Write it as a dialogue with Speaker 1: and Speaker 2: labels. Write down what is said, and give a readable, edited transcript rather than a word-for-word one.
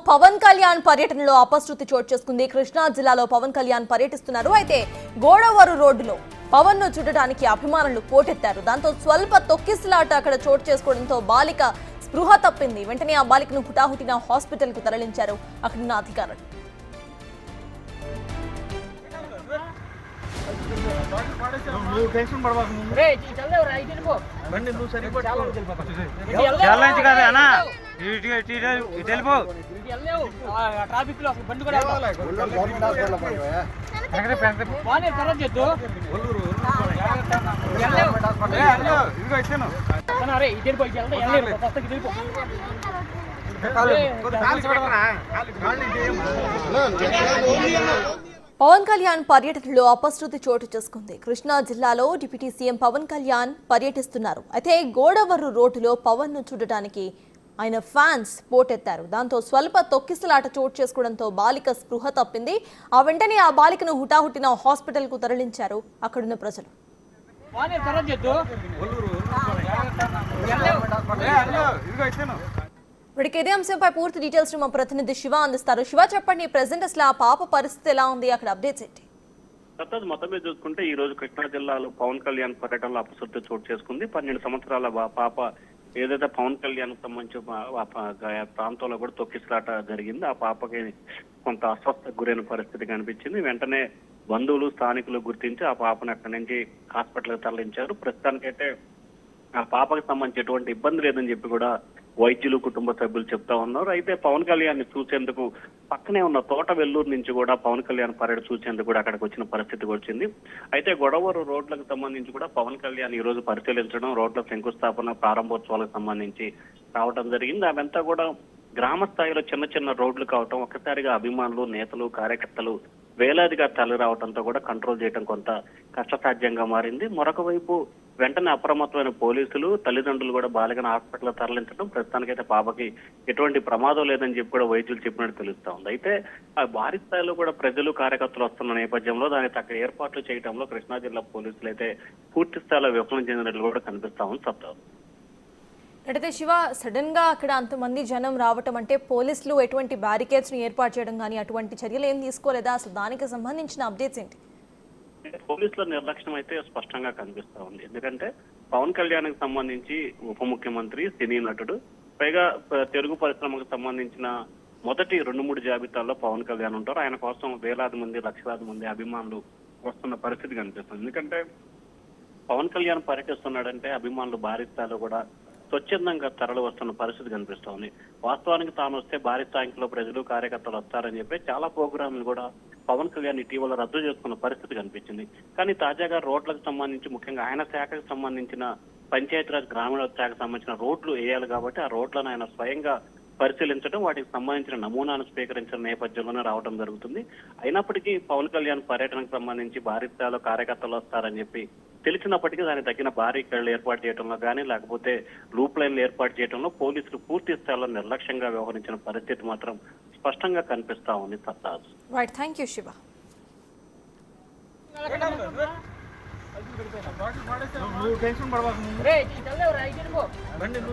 Speaker 1: పవన్ కళ్యాణ్ పర్యటనలో అపశృతి చోటు చేసుకుంది. కృష్ణా జిల్లాలో పవన్ కళ్యాణ్ పర్యటిస్తున్నారు. అయితే గోడవరు రోడ్డులో పవన్ ను చూడడానికి అభిమానులు పోటెత్తారు. దాంతో స్వల్ప తొక్కిసలాట అక్కడ చోటు చేసుకోవడంతో బాలిక స్పృహ తప్పింది. వెంటనే ఆ బాలికను హుటాహుటిన హాస్పిటల్ కు తరలించారు అక్కడున్న అధికారులు.
Speaker 2: ట్రాఫిక్ లో బండి కూడా
Speaker 1: పవన్ కళ్యాణ్ పర్యటనలో అపశృతి చోటు చేసుకుంది. కృష్ణా జిల్లాలో డిప్యూటీ సీఎం పవన్ కళ్యాణ్ పర్యటిస్తున్నారు. అయితే గోడవరు రోడ్డులో పవన్ ను చూడటానికి ఆయన ఫ్యాన్స్ పోటెత్తారు. దాంతో స్వల్ప తొక్కిసలాట చోటు చేసుకోవడంతో బాలిక స్పృహ తప్పింది. ఆ వెంటనే ఆ బాలికను హుటాహుటిన హాస్పిటల్ కు తరలించారు అక్కడున్న ప్రజలు. ఇప్పటికే ఇదే అంశంపై పూర్తి డీటెయిల్స్ మా ప్రతినిధి శివ అందిస్తారు. శివ, చెప్పండి, ప్రెసెంట్ అసలు ఆ పాప పరిస్థితి ఎలా ఉంది, అక్కడ అప్డేట్స్ ఏంటి?
Speaker 3: మొత్తం మీద చూసుకుంటే ఈ రోజు కృష్ణా జిల్లాలో పవన్ కళ్యాణ్ పర్యటనలో అపశృతి చోటు చేసుకుంది. 12 సంవత్సరాల పాప ఏదైతే పవన్ కళ్యాణ్ సంబంధించి ప్రాంతంలో కూడా తొక్కిసలాట జరిగింది. ఆ పాపకి కొంత అస్వస్థకు గురైన పరిస్థితి కనిపించింది. వెంటనే బంధువులు స్థానికులు గుర్తించి ఆ పాపను అక్కడి నుంచి హాస్పిటల్కి తరలించారు. ప్రస్తుతానికైతే ఆ పాపకి సంబంధించి ఎటువంటి ఇబ్బంది లేదని చెప్పి కూడా వైద్యులు కుటుంబ సభ్యులు చెప్తా ఉన్నారు. అయితే పవన్ కళ్యాణ్ ని చూసేందుకు పక్కనే ఉన్న తోట వెల్లూరు నుంచి కూడా పవన్ కళ్యాణ్ పర్యటన చూసేందుకు కూడా అక్కడికి వచ్చిన పరిస్థితి వచ్చింది. అయితే గొడవరు రోడ్లకు సంబంధించి కూడా పవన్ కళ్యాణ్ ఈ రోజు పరిశీలించడం, రోడ్ల శంకుస్థాపన ప్రారంభోత్సవాలకు సంబంధించి రావడం జరిగింది. అవంతా కూడా గ్రామ స్థాయిలో చిన్న చిన్న రోడ్లు కావటం, ఒక్కసారిగా అభిమానులు, నేతలు, కార్యకర్తలు వేలాదిగా తరలి రావడంతో కూడా కంట్రోల్ చేయడం కొంత కష్టసాధ్యంగా మారింది. మరొక వైపు వెంటనే అప్రమత్తమైన పోలీసులు, తల్లిదండ్రులు కూడా బాలికను హాస్పిటల్ తరలించడం, ప్రస్తుతానికైతే పాపకి ఎటువంటి ప్రమాదం లేదని చెప్పి కూడా వైద్యులు చెప్పినట్టు తెలుస్తా ఉంది. అయితే ఆ భారీ స్థాయిలో కూడా ప్రజలు, కార్యకర్తలు వస్తున్న నేపథ్యంలో దానికి తగ్గ ఏర్పాట్లు చేయడంలో కృష్ణా జిల్లా పోలీసులు అయితే పూర్తి స్థాయిలో విఫలం చెందినట్లు కూడా కనిపిస్తా ఉంది. సత్తా
Speaker 1: అయితే శివ, సడన్ గా అక్కడ అంతమంది జనం రావటం అంటే పోలీసులు ఎటువంటి బ్యారికేడ్స్ ను ఏర్పాటు చేయడం కానీ అటువంటి చర్యలు ఏం తీసుకోలేదా? అసలు దానికి సంబంధించిన అప్డేట్స్ ఏంటి?
Speaker 3: పోలీసుల నిర్లక్ష్యం అయితే స్పష్టంగా కనిపిస్తా ఉంది. ఎందుకంటే పవన్ కళ్యాణ్ కి సంబంధించి ఉప ముఖ్యమంత్రి, సినీ నటుడు, పైగా తెలుగు పరిశ్రమకు సంబంధించిన మొదటి 2-3 జాబితాల్లో పవన్ కళ్యాణ్ ఉంటారు. ఆయన కోసం వేలాది మంది, లక్షలాది మంది అభిమానులు వస్తున్న పరిస్థితి కనిపిస్తుంది. ఎందుకంటే పవన్ కళ్యాణ్ పర్యటిస్తున్నాడంటే అభిమానులు భారీ స్థాయిలో కూడా స్వచ్ఛందంగా తరలి వస్తున్న పరిస్థితి కనిపిస్తోంది. వాస్తవానికి తాను వస్తే భారీ స్థాయిలో ప్రజలు, కార్యకర్తలు వస్తారని చెప్పి చాలా ప్రోగ్రాంలు కూడా పవన్ కళ్యాణ్ ఇటీవల రద్దు చేసుకున్న పరిస్థితి కనిపించింది. కానీ తాజాగా రోడ్లకు సంబంధించి, ముఖ్యంగా ఆయన శాఖకు సంబంధించిన పంచాయతీరాజ్ గ్రామీణ శాఖకు సంబంధించిన రోడ్లు వేయాలి కాబట్టి ఆ రోడ్లను ఆయన స్వయంగా పరిశీలించడం, వాటికి సంబంధించిన నమూనాను స్వీకరించిన నేపథ్యంలోనే రావడం జరుగుతుంది. అయినప్పటికీ పవన్ కళ్యాణ్ పర్యటనకు సంబంధించి భారీ స్థాయిలో కార్యకర్తలు వస్తారని చెప్పి తెలిసినప్పటికీ దానికి తగిన భారీ కళ్ళు ఏర్పాటు చేయడంలో కానీ, లేకపోతే లూప్ లైన్లు ఏర్పాటు చేయడంలో పోలీసులు పూర్తి స్థాయిలో నిర్లక్ష్యంగా వ్యవహరించిన పరిస్థితి మాత్రం స్పష్టంగా కనిపిస్తా ఉంది. సత్తాజ్.
Speaker 1: Right, thank you Shiva.